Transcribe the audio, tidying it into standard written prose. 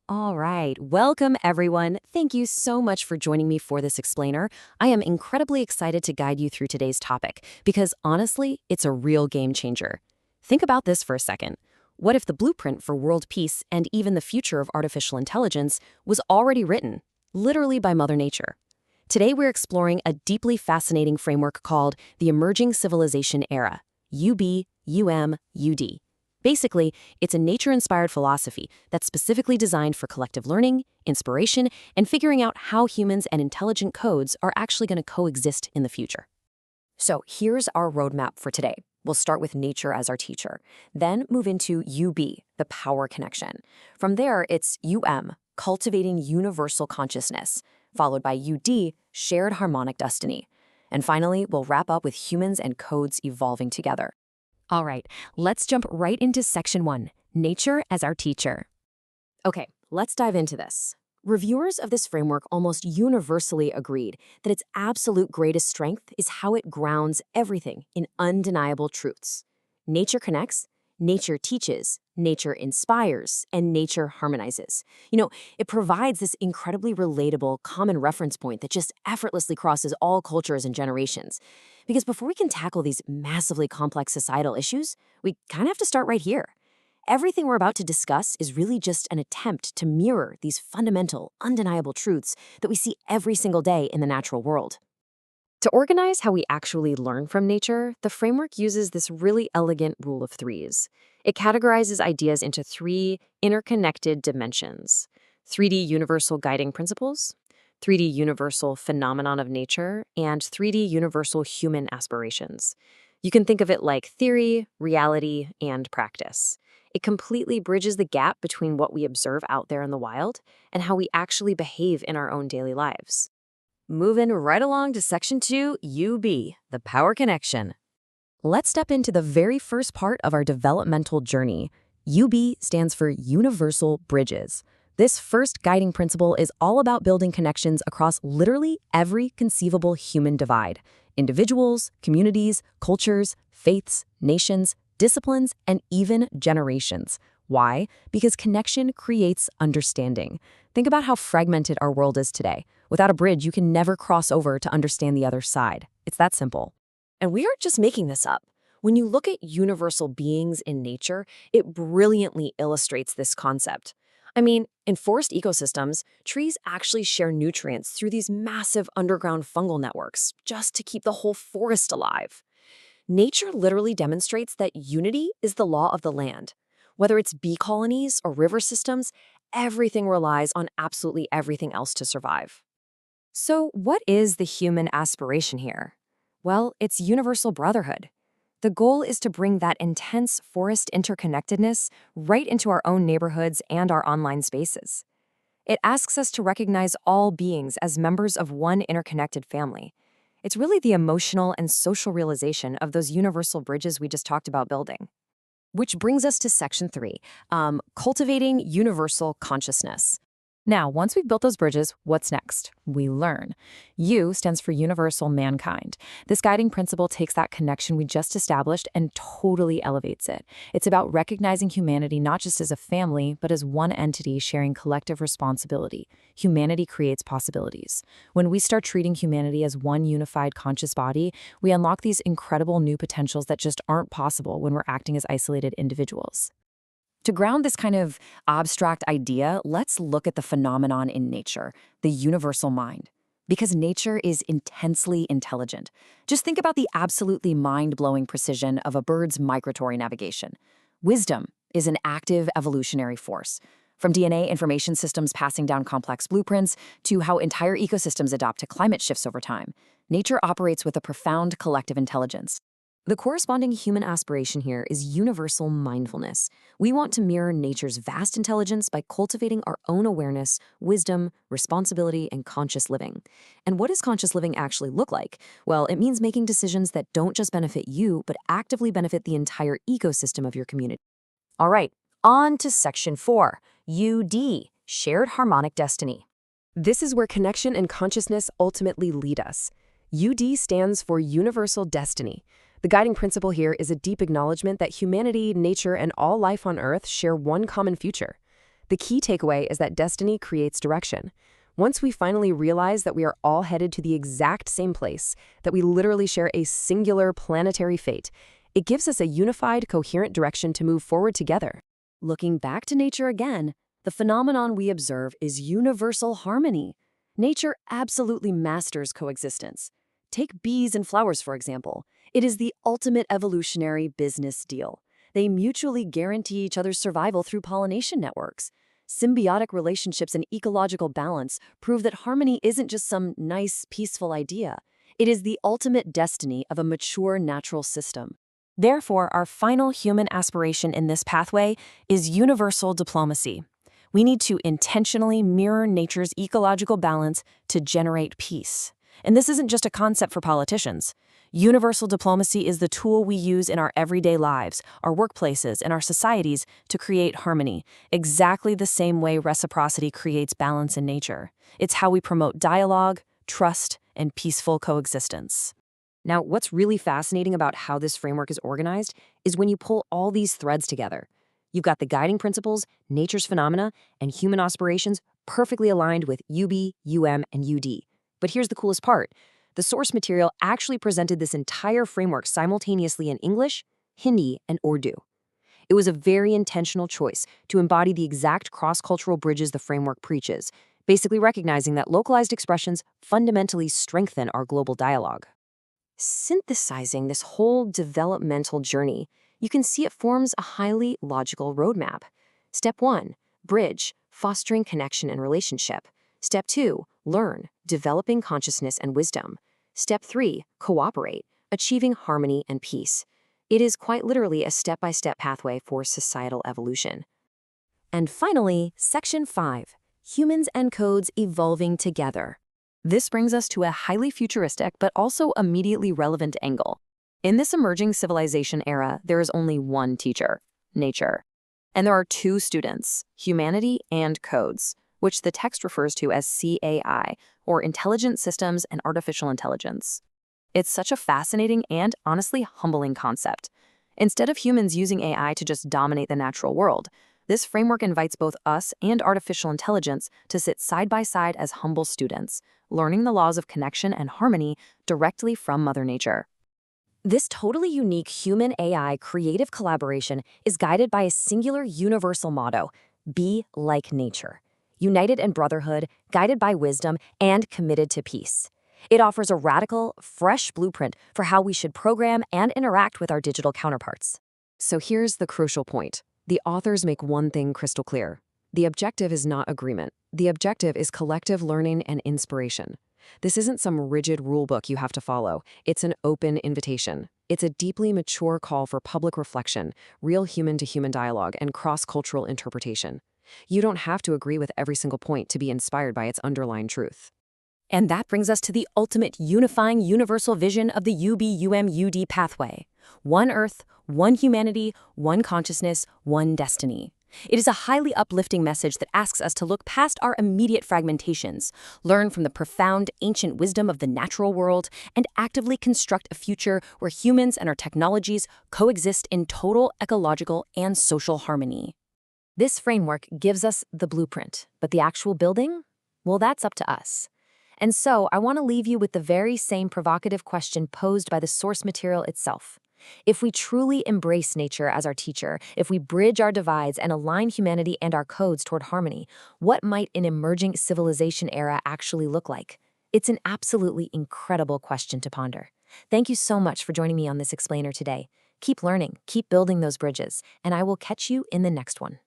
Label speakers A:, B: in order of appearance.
A: All right, welcome everyone. Thank you so much for joining me for this explainer. I am incredibly excited to guide you through today's topic because honestly, it's a real game changer. Think about this for a second. What if the blueprint for world peace and even the future of artificial intelligence was already written, literally by Mother Nature? Today we're exploring a deeply fascinating framework called the Emerging Civilization Era, UBUMUD. Basically, it's a nature-inspired philosophy that's specifically designed for collective learning, inspiration, and figuring out how humans and intelligent codes are actually going to coexist in the future. So here's our roadmap for today. We'll start with nature as our teacher, then move into UB, the power connection. From there, it's cultivating universal consciousness, followed by UD, shared harmonic destiny. And finally, we'll wrap up with humans and codes evolving together. All right, let's jump right into section 1, nature as our teacher. Okay, let's dive into this. Reviewers of this framework almost universally agreed that its absolute greatest strength is how it grounds everything in undeniable truths. Nature connects, nature teaches, nature inspires, and nature harmonizes. It provides this incredibly relatable common reference point that just effortlessly crosses all cultures and generations. Because before we can tackle these massively complex societal issues, we kind of have to start right here. Everything we're about to discuss is really just an attempt to mirror these fundamental, undeniable truths that we see every single day in the natural world. To organize how we actually learn from nature, the framework uses this really elegant rule of threes. It categorizes ideas into 3 interconnected dimensions: 3D universal guiding principles, 3D universal phenomenon of nature, and 3D universal human aspirations. You can think of it like theory, reality, and practice. It completely bridges the gap between what we observe out there in the wild and how we actually behave in our own daily lives. Moving right along to section 2, UB, the power connection. Let's step into the very first part of our developmental journey. UB stands for Universal Bridges. This first guiding principle is all about building connections across literally every conceivable human divide: individuals, communities, cultures, faiths, nations, disciplines, and even generations. Why? Because connection creates understanding. Think about how fragmented our world is today. Without a bridge, you can never cross over to understand the other side. It's that simple. And we aren't just making this up. When you look at universal beings in nature, it brilliantly illustrates this concept. In forest ecosystems, trees actually share nutrients through these massive underground fungal networks just to keep the whole forest alive. Nature literally demonstrates that unity is the law of the land. Whether it's bee colonies or river systems, everything relies on absolutely everything else to survive. So, what is the human aspiration here? Well, it's universal brotherhood. The goal is to bring that intense forest interconnectedness right into our own neighborhoods and our online spaces. It asks us to recognize all beings as members of one interconnected family. It's really the emotional and social realization of those universal bridges we just talked about building. Which brings us to section 3, cultivating universal consciousness. Now, once we've built those bridges, what's next? We learn. U stands for universal mankind. This guiding principle takes that connection we just established and totally elevates it. It's about recognizing humanity not just as a family, but as one entity sharing collective responsibility. Humanity creates possibilities. When we start treating humanity as one unified conscious body, we unlock these incredible new potentials that just aren't possible when we're acting as isolated individuals. To ground this kind of abstract idea, let's look at the phenomenon in nature, the universal mind. Because nature is intensely intelligent. Just think about the absolutely mind-blowing precision of a bird's migratory navigation. Wisdom is an active evolutionary force. From DNA information systems passing down complex blueprints to how entire ecosystems adapt to climate shifts over time, nature operates with a profound collective intelligence. The corresponding human aspiration here is universal mindfulness. We want to mirror nature's vast intelligence by cultivating our own awareness, wisdom, responsibility, and conscious living. And what does conscious living actually look like? Well, it means making decisions that don't just benefit you, but actively benefit the entire ecosystem of your community. All right, on to section 4, UD, shared harmonic destiny. This is where connection and consciousness ultimately lead us. UD stands for universal destiny. The guiding principle here is a deep acknowledgement that humanity, nature, and all life on Earth share one common future.
B: The key takeaway is that destiny creates direction. Once we finally realize that we are all headed to the exact same place, that we literally share a singular planetary fate, it gives us a unified, coherent direction to move forward together.
A: Looking back to nature again, the phenomenon we observe is universal harmony. Nature absolutely masters coexistence. Take bees and flowers, for example. It is the ultimate evolutionary business deal. They mutually guarantee each other's survival through pollination networks. Symbiotic relationships and ecological balance prove that harmony isn't just some nice, peaceful idea. It is the ultimate destiny of a mature natural system. Therefore, our final human aspiration in this pathway is universal diplomacy. We need to intentionally mirror nature's ecological balance to generate peace. And this isn't just a concept for politicians. Universal diplomacy is the tool we use in our everyday lives, our workplaces, and our societies to create harmony, exactly the same way reciprocity creates balance in nature. It's how we promote dialogue, trust, and peaceful coexistence.
B: Now, what's really fascinating about how this framework is organized is when you pull all these threads together. You've got the guiding principles, nature's phenomena, and human aspirations perfectly aligned with UB, UM, and UD. But here's the coolest part. The source material actually presented this entire framework simultaneously in English, Hindi, and Urdu. It was a very intentional choice to embody the exact cross-cultural bridges the framework preaches, basically recognizing that localized expressions fundamentally strengthen our global dialogue. Synthesizing this whole developmental journey, you can see it forms a highly logical roadmap. Step 1, bridge, fostering connection and relationship. Step 2, learn, developing consciousness and wisdom. Step 3, cooperate, achieving harmony and peace. It is quite literally a step-by-step pathway for societal evolution. And finally, Section 5, humans and codes evolving together. This brings us to a highly futuristic but also immediately relevant angle. In this emerging civilization era, there is only one teacher, nature. And there are two students, humanity and codes, which the text refers to as CAI, or Intelligent Systems and Artificial Intelligence. It's such a fascinating and honestly humbling concept. Instead of humans using AI to just dominate the natural world, this framework invites both us and artificial intelligence to sit side by side as humble students, learning the laws of connection and harmony directly from Mother Nature. This totally unique human-AI creative collaboration is guided by a singular universal motto: be like nature. United in brotherhood, guided by wisdom, and committed to peace. It offers a radical, fresh blueprint for how we should program and interact with our digital counterparts. So here's the crucial point. The authors make one thing crystal clear. The objective is not agreement. The objective is collective learning and inspiration. This isn't some rigid rulebook you have to follow. It's an open invitation. It's a deeply mature call for public reflection, real human-to-human dialogue, and cross-cultural interpretation. You don't have to agree with every single point to be inspired by its underlying truth. And that brings us to the ultimate unifying universal vision of the UB-UM-UD pathway. One Earth, one humanity, one consciousness, one destiny. It is a highly uplifting message that asks us to look past our immediate fragmentations, learn from the profound ancient wisdom of the natural world, and actively construct a future where humans and our technologies coexist in total ecological and social harmony. This framework gives us the blueprint, but the actual building? Well, that's up to us. And so I want to leave you with the very same provocative question posed by the source material itself. If we truly embrace nature as our teacher, if we bridge our divides and align humanity and our codes toward harmony, what might an emerging civilization era actually look like? It's an absolutely incredible question to ponder. Thank you so much for joining me on this explainer today. Keep learning, keep building those bridges, and I will catch you in the next one.